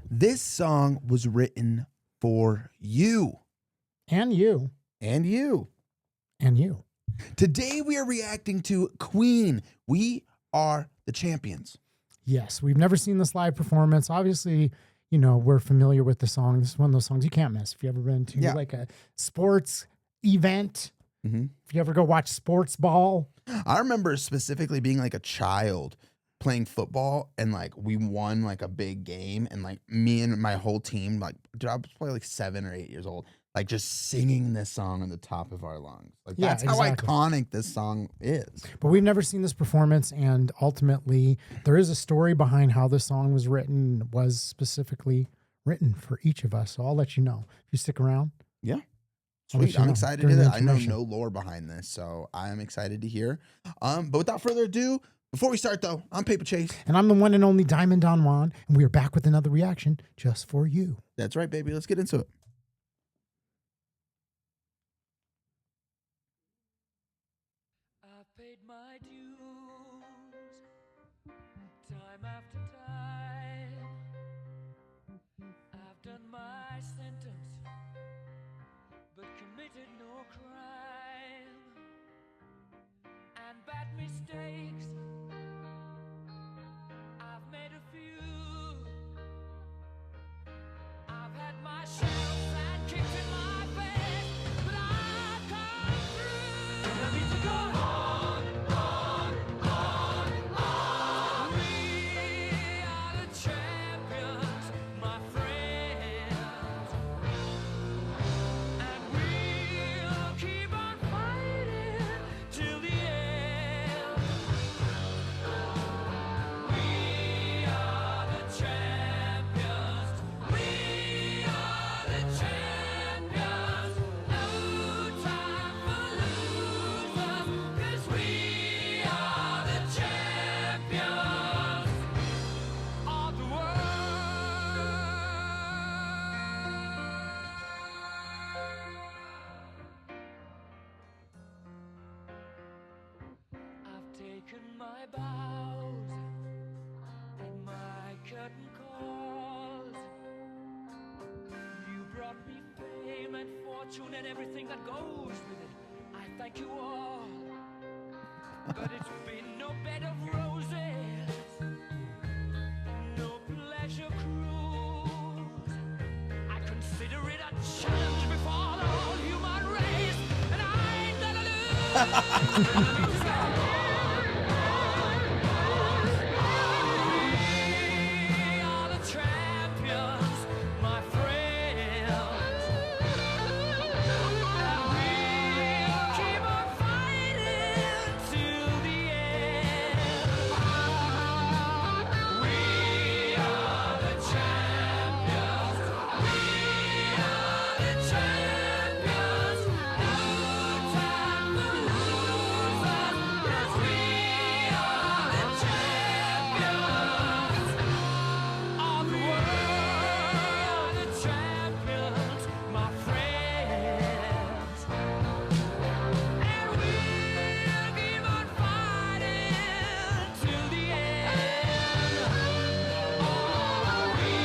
This song was written for you And you. and you. And you. Today we are reacting to Queen. We are the champions. Yes, we've never seen this live performance. Obviously, you know, we're familiar with the song. This is one of those songs you can't miss. If you ever been to like a sports event, if you ever go watch sports ball. I remember specifically being like a child playing football and like we won like a big game and like me and my whole team, like dude, I was probably like 7 or 8 years old, like just singing this song on the top of our lungs. Like Yeah, that's exactly. how iconic this song is. But we've never seen this performance, and ultimately there is a story behind how this song was written, was specifically written for each of us. So I'll let you know if you stick around. Yeah. I'll let Sweet. you I'm know excited to during hear the that. I know intermission. no lore behind this, so I am excited to hear. But without further ado, before we start though, I'm Paper Chase. And I'm the one and only Diamond Don Juan, and we are back with another reaction just for you. That's right, baby. Let's get into it. I've paid my dues time after time. I've done my sentence, but committed no crime. And bad mistakes, I've made a few. I've had my shells and kicked in my face, but I've come through. And I need to go on. We are the champions, my friends, and we'll keep on fighting till the end. We are the champions. We are the champions. No time for losers, 'cause we are the champions of the world. I've taken my bows and my curtain calls. You brought me fame and fortune and everything that goes with it. I thank you all, but it's been no bed of roses, no pleasure cruise. I consider it a challenge before the whole human race, and I ain't gonna lose. We are the champions, my friends, and we'll keep on fighting till the end. We are the champions. We are the champions. No time for losers, 'cause we are the champions of the world. The champions, my friends, and we'll keep on fighting till the end. Oh, we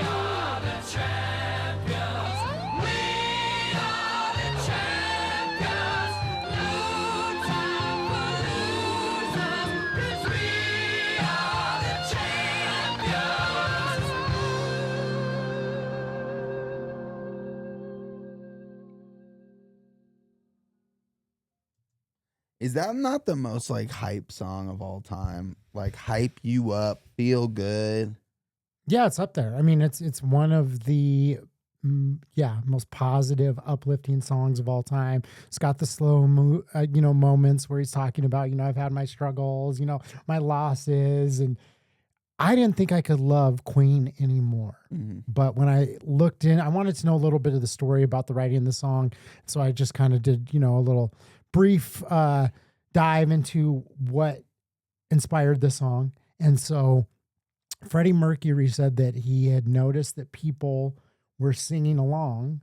are the champions. We are the champions. No time for losers, 'cause we are the champions. Is that not the most like hype song of all time? Like hype you up, feel good. Yeah, it's up there. I mean, it's one of the most positive, uplifting songs of all time. It's got the slow moments where he's talking about, I've had my struggles, my losses, and I didn't think I could love Queen anymore. But when I looked in, I wanted to know a little bit of the story about the writing of the song. So I just kind of did, a little brief dive into what inspired the song. And so Freddie Mercury said that he had noticed that people were singing along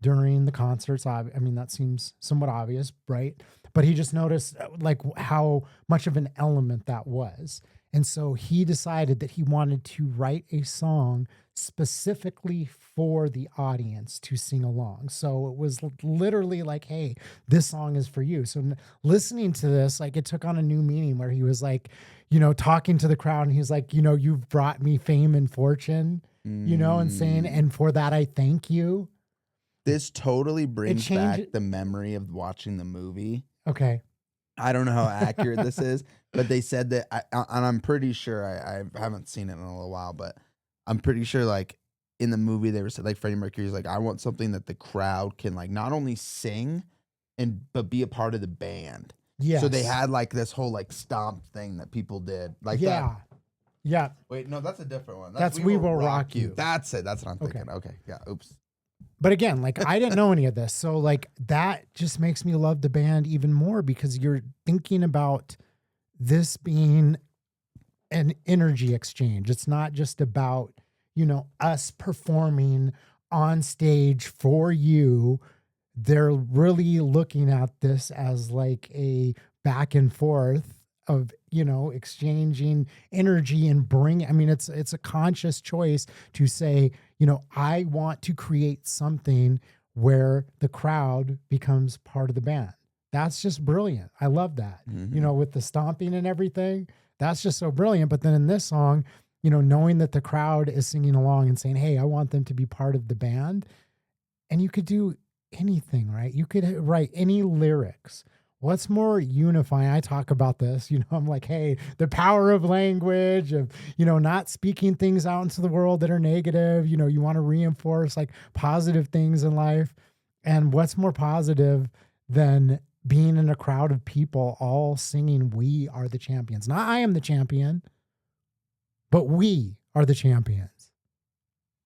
during the concerts. I mean, that seems somewhat obvious, right? But he just noticed like how much of an element that was. And so he decided that he wanted to write a song specifically for the audience to sing along. So it was literally like, hey, this song is for you. So listening to this, like it took on a new meaning where he was like, talking to the crowd and he's like, you've brought me fame and fortune, and saying, and for that, I thank you. This totally brings changed- back the memory of watching the movie. Okay. I don't know how accurate this is, but they said that, and I'm pretty sure, I haven't seen it in a little while, but I'm pretty sure like in the movie they were said like Freddie Mercury's like, I want something that the crowd can like not only sing but be a part of the band. Yeah. So they had like this whole like stomp thing that people did. Like yeah. that. Yeah. Wait, no, that's a different one. That's We Will Rock You. That's it. That's what I'm thinking. Okay. Yeah. Oops. But again, like I didn't know any of this. So like that just makes me love the band even more because you're thinking about this being an energy exchange. It's not just about, us performing on stage for you. They're really looking at this as like a back and forth of, exchanging energy and it's a conscious choice to say, I want to create something where the crowd becomes part of the band. That's just brilliant. I love that. Mm-hmm. With the stomping and everything, that's just so brilliant. But then in this song, knowing that the crowd is singing along and saying, hey, I want them to be part of the band. And you could do anything, right? You could write any lyrics. What's more unifying? I talk about this, I'm like, hey, the power of language, of, not speaking things out into the world that are negative. You want to reinforce like positive things in life. And what's more positive than being in a crowd of people all singing, we are the champions. Not I am the champion, but we are the champions.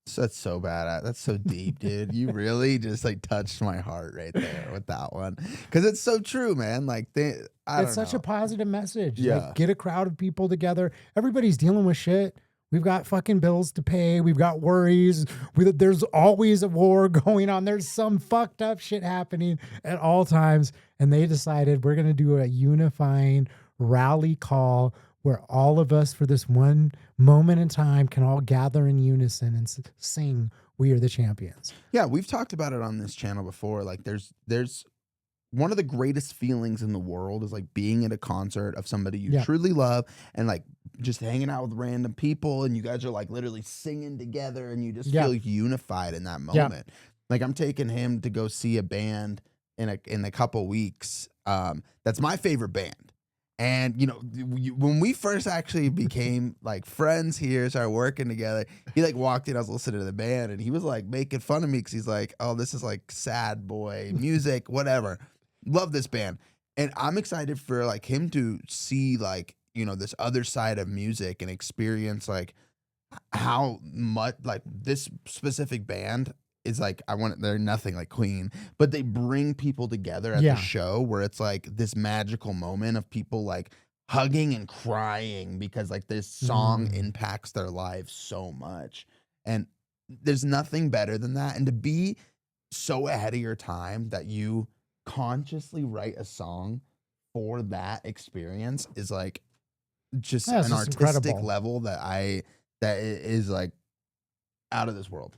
So that's so bad. That's so deep, dude. You really just like touched my heart right there with that one. Cause it's so true, man. Like it's such a positive message. Yeah. Like, get a crowd of people together. Everybody's dealing with shit. We've got fucking bills to pay. We've got worries. There's always a war going on. There's some fucked up shit happening at all times. And they decided we're going to do a unifying rally call where all of us for this one moment in time can all gather in unison and sing We Are the Champions. Yeah, we've talked about it on this channel before. Like there's one of the greatest feelings in the world is like being at a concert of somebody you truly love and like just hanging out with random people and you guys are like literally singing together and you just feel unified in that moment. Like I'm taking him to go see a band in a couple weeks. That's my favorite band. And, when we first actually became like friends here, started working together, he like walked in, I was listening to the band and he was like making fun of me because he's like, oh, this is like sad boy music, whatever. Love this band. And I'm excited for like him to see like, this other side of music and experience like how much like this specific band is like, they're nothing like Queen, but they bring people together at the show where it's like this magical moment of people like hugging and crying because like this song impacts their lives so much. And there's nothing better than that. And to be so ahead of your time that you consciously write a song for that experience is like just an artistic incredible level that is like out of this world.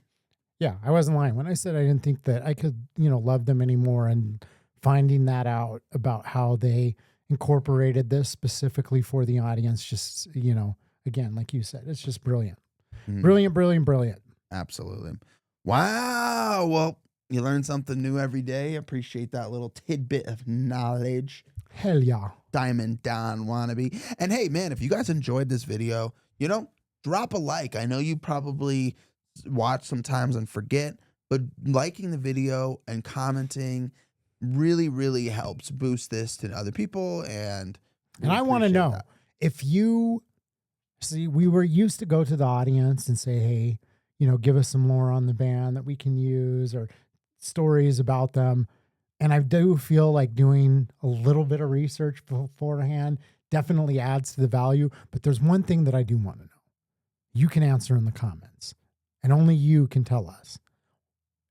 Yeah, I wasn't lying when I said I didn't think that I could, love them anymore. And finding that out about how they incorporated this specifically for the audience, just, again, like you said, it's just brilliant. Brilliant, brilliant, brilliant. Absolutely. Wow. Well, you learn something new every day. Appreciate that little tidbit of knowledge. Hell yeah. Diamond Don wannabe. And hey, man, if you guys enjoyed this video, drop a like. I know you probably watch sometimes and forget, but liking the video and commenting really, really helps boost this to other people. And I want to know if you see, we were used to go to the audience and say, hey, give us some more on the band that we can use or stories about them. And I do feel like doing a little bit of research beforehand definitely adds to the value. But there's one thing that I do want to know. You can answer in the comments. And only you can tell us.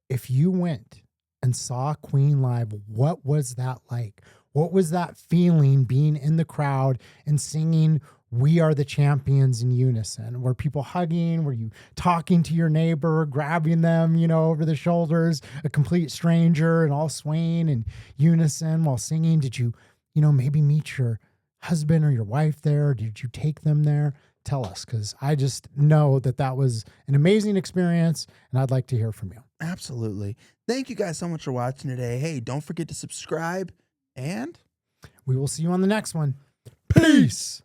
If you went and saw Queen live, what was that like? What was that feeling being in the crowd and singing We Are the Champions in unison? Were people hugging? Were you talking to your neighbor, grabbing them, over the shoulders, a complete stranger, and all swaying in unison while singing? Did you, maybe meet your husband or your wife there? Did you take them there? Tell us, because I just know that was an amazing experience, and I'd like to hear from you. Absolutely. Thank you guys so much for watching today. Hey, don't forget to subscribe, and We will see you on the next one. Peace.